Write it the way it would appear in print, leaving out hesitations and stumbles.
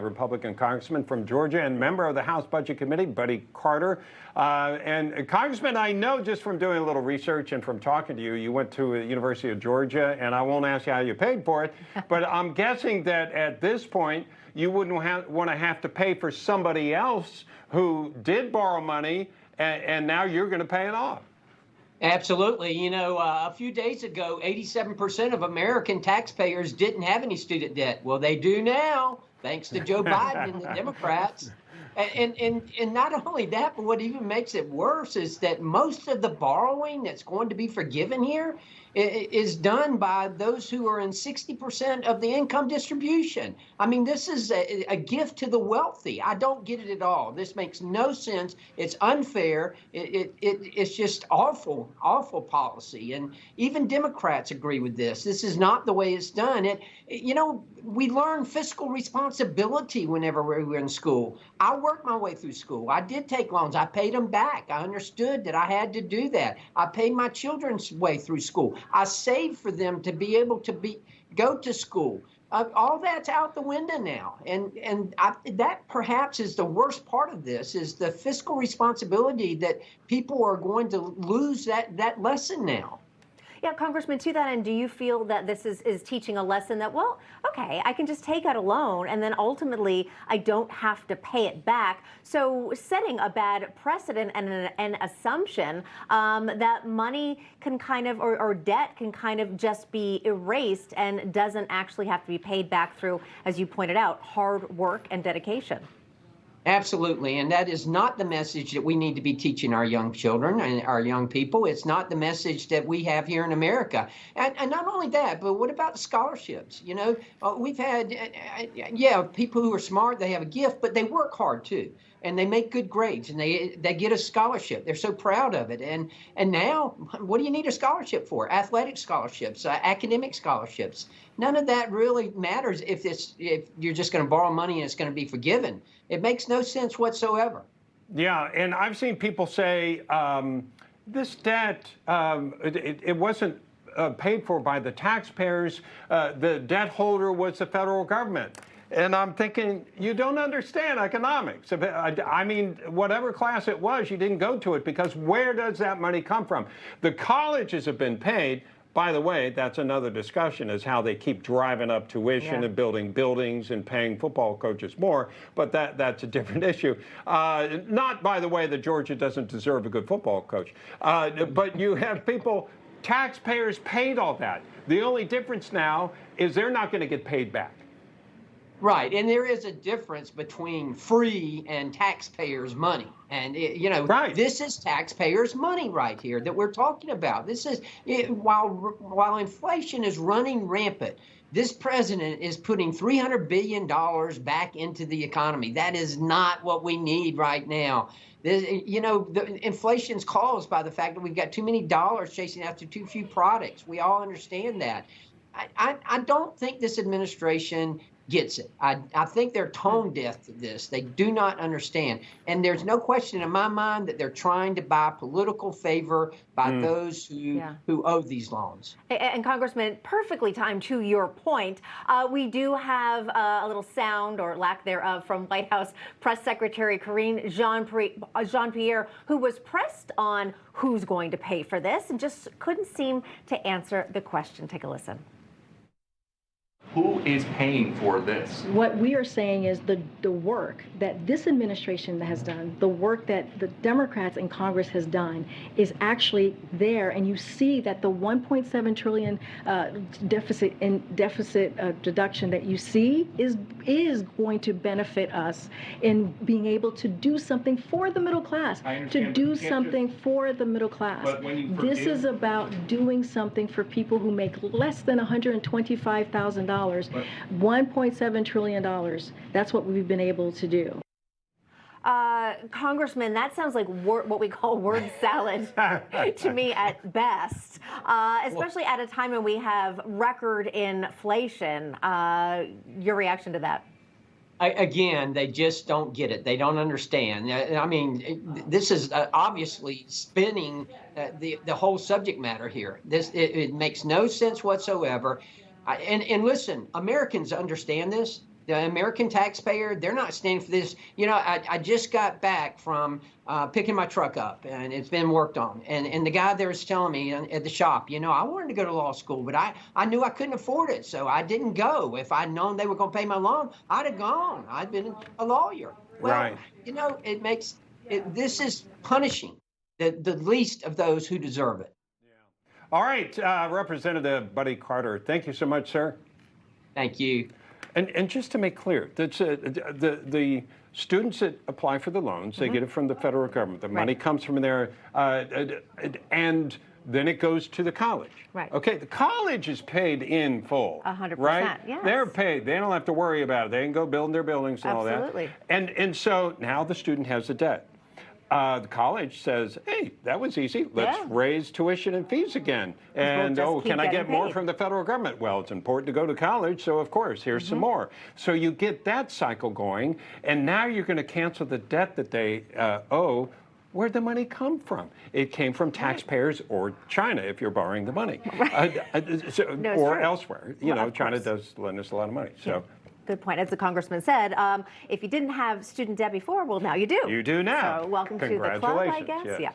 Republican Congressman from Georgia and member of the House Budget Committee, Buddy Carter. And Congressman, I know just from doing a little research and from talking to you, you went to the University of Georgia, and I won't ask you how you paid for it, but I'm guessing that at this point, you wouldn't want to have to pay for somebody else who did borrow money, and now you're going to pay it off. Absolutely. You know, a few days ago, 87% of American taxpayers didn't have any student debt. Well, they do now, thanks to Joe Biden and the Democrats. And not only that, but what even makes it worse is that most of the borrowing that's going to be forgiven here is done by those who are in 60% of the income distribution. I mean, this is a gift to the wealthy. I don't get it at all. This makes no sense. It's unfair. It's just awful, awful policy. And even Democrats agree with this. This is not the way it's done. You know, we learn fiscal responsibility whenever we were in school. I worked my way through school. I did take loans. I paid them back. I understood that I had to do that. I paid my children's way through school. I saved for them to be able to go to school. All that's out the window now. And that perhaps is the worst part of this, is the fiscal responsibility that people are going to lose that lesson now. Yeah, Congressman, to that end, do you feel that this is teaching a lesson that, well, okay, I can just take out a loan and then ultimately I don't have to pay it back? So setting a bad precedent and an assumption that money can kind of, or debt can kind of just be erased and doesn't actually have to be paid back through, as you pointed out, hard work and dedication. Absolutely. And that is not the message that we need to be teaching our young children and our young people. It's not the message that we have here in America. And not only that, but what about scholarships? You know, we've had, people who are smart, they have a gift, but they work hard too. And they make good grades, and they get a scholarship. They're so proud of it. And now, what do you need a scholarship for? Athletic scholarships, academic scholarships. None of that really matters if you're just going to borrow money and it's going to be forgiven. It makes no sense whatsoever. Yeah, and I've seen people say this debt, it wasn't paid for by the taxpayers. The debt holder was the federal government. And I'm thinking, you don't understand economics. I mean, whatever class it was, you didn't go to it, because where does that money come from? The colleges have been paid. By the way, that's another discussion, is how they keep driving up tuition and building buildings and paying football coaches more. But that's a different issue. Not, by the way, that Georgia doesn't deserve a good football coach. But you have people, taxpayers paid all that. The only difference now is they're not going to get paid back. Right, and there is a difference between free and taxpayers' money. And, This is taxpayers' money right here that we're talking about. This is, while inflation is running rampant, this president is putting $300 billion back into the economy. That is not what we need right now. The inflation's caused by the fact that we've got too many dollars chasing after too few products. We all understand that. I don't think this administration gets it. I think they're tone deaf to this. They do not understand. And there's no question in my mind that they're trying to buy political favor by those who owe these loans. And Congressman, perfectly timed to your point, we do have a little sound, or lack thereof, from White House Press Secretary Karine Jean-Pierre, who was pressed on who's going to pay for this and just couldn't seem to answer the question. Take a listen. Who is paying for this? What we are saying is the work that this administration has done, the work that the Democrats in Congress has done, is actually there. And you see that the 1.7 trillion deficit deduction that you see is going to benefit us in being able to do something for the middle class, to do something for the middle class. This is about doing something for people who make less than $125,000. $1.7 trillion. That's what we've been able to do. Congressman, that sounds like what we call word salad to me at best, especially at a time when we have record inflation. Your reaction to that? Again, they just don't get it. They don't understand. I mean, this is obviously spinning the whole subject matter here. It makes no sense whatsoever. And listen, Americans understand this. The American taxpayer, they're not standing for this. You know, I just got back from picking my truck up, and it's been worked on. And the guy there was telling me at the shop, you know, I wanted to go to law school, but I knew I couldn't afford it, so I didn't go. If I'd known they were going to pay my loan, I'd have gone. I'd been a lawyer. Well, Right. you know, this is punishing the least of those who deserve it. All right, Representative Buddy Carter, thank you so much, sir. Thank you. And just to make clear, that's the students that apply for the loans, they get it from the federal government. The money comes from there, and then it goes to the college. Right. Okay, the college is paid in full. 100%, right? yes. They're paid. They don't have to worry about it. They can go build their buildings and all that. Absolutely. And so now the student has the debt. The college says, hey, that was easy. Let's raise tuition and fees again. And, we'll just can I keep get getting more paid. from the federal government? Well, it's important to go to college, so of course, here's some more. So you get that cycle going, and now you're going to cancel the debt that they owe. Where'd the money come from? It came from taxpayers or China if you're borrowing the money. it's or true. elsewhere. You Well, know, of China course. does lend us a lot of money. So. Good point. As the congressman said, if you didn't have student debt before, well, now you do. You do now. So welcome to the club, I Congratulations, guess. yes. Yeah.